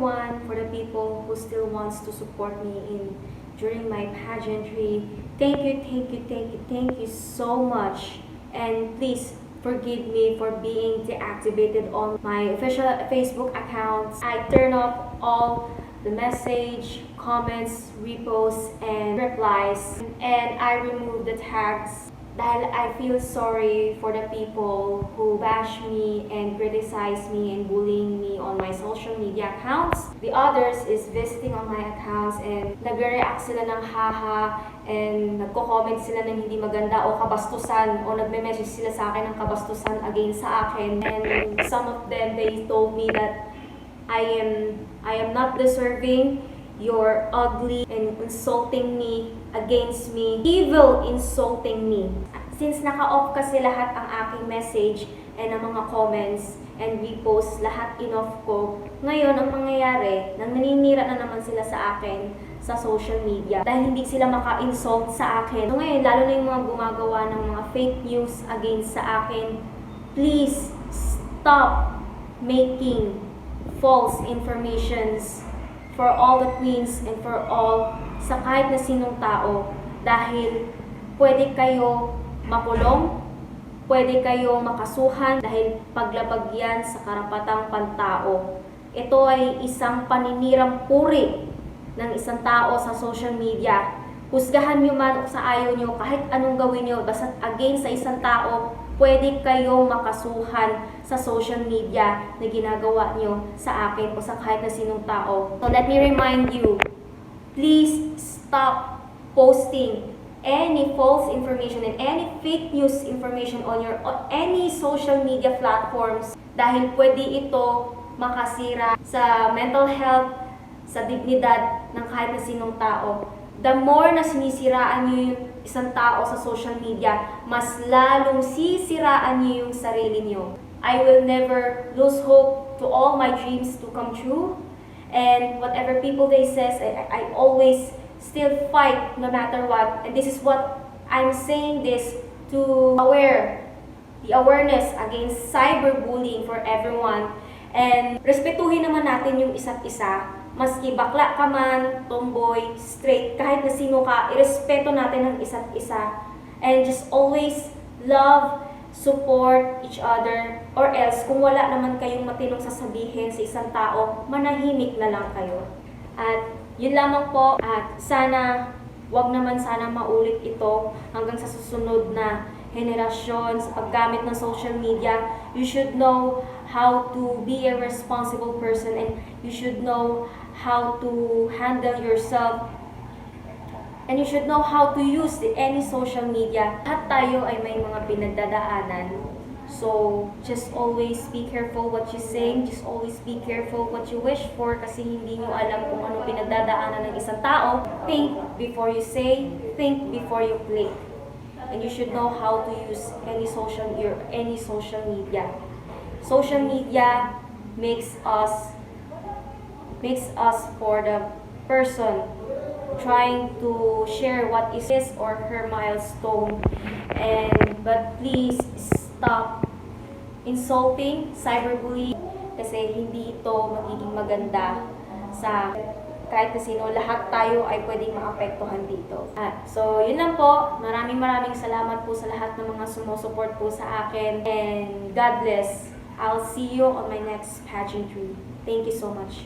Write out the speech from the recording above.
everyone, for the people who still wants to support me during my pageantry. Thank you, thank you, thank you, thank you so much. And please forgive me for being deactivated on my official Facebook accounts. I turn off all the message, comments, reposts, and replies. And I remove the tags dahil I feel sorry for the people who bash me and criticize me and bullying me on my social media accounts. The others is visiting on my accounts and nagre-react sila ng haha and nagko-comment sila ng hindi maganda o kabastusan o nagme-message sila sa akin ng kabastusan against sa akin. And some of them, they told me that I am not deserving. You're ugly and insulting me, against me, evil insulting me. Since naka-off kasi lahat ang aking message and ang mga comments and repost, lahat in-off ko. Ngayon, ang mangyayari, nang naninira na naman sila sa akin sa social media dahil hindi sila maka-insult sa akin. So ngayon, lalo na yung mga gumagawa ng mga fake news against sa akin, please stop making false informations for all the queens and for all sa kahit na sinong tao dahil pwede kayo makulong, pwede kayo makasuhan dahil paglabag yan sa karapatang pantao. Ito ay isang paninirang puri ng isang tao sa social media. Husgahan nyo man o sa ayaw nyo, kahit anong gawin nyo, basta against sa isang tao, pwede kayong makasuhan sa social media na ginagawa nyo sa akin o sa kahit na sinong tao. So let me remind you, please stop posting any false information and any fake news information on any social media platforms dahil pwede ito makasira sa mental health, sa dignidad ng kahit na sinong tao. The more na sinisiraan nyo yung isang tao sa social media, mas lalong sisiraan nyo yung sarili nyo. I will never lose hope to all my dreams to come true. And whatever people they says, I always still fight no matter what. And this is what I'm saying this to the awareness against cyberbullying for everyone. And respetuhin naman natin yung isa't isa. Maski bakla ka man, tomboy, straight, kahit na sino ka, irespeto natin ang isa't isa. And just always love, support each other, or else kung wala naman kayong matinong sasabihin sa isang tao, manahimik na lang kayo. At yun lamang po, at sana, wag naman sana maulit ito hanggang sa susunod na henerasyon sa paggamit ng social media. You should know how to be a responsible person and you should know how to handle yourself and you should know how to use any social media. Lahat tayo ay may mga pinagdadaanan. So, just always be careful what you say, just always be careful what you wish for kasi hindi nyo alam kung ano pinagdadaanan ng isang tao. Think before you say, think before you click. And you should know how to use any social media. Social media makes us for the person trying to share what is his or her milestone. But please stop insulting, cyberbullying kasi hindi ito magiging maganda sa kahit na sino, lahat tayo ay pwedeng maapektuhan dito. So, yun lang po. Maraming salamat po sa lahat ng mga sumusuport po sa akin. And God bless. I'll see you on my next pageantry. Thank you so much.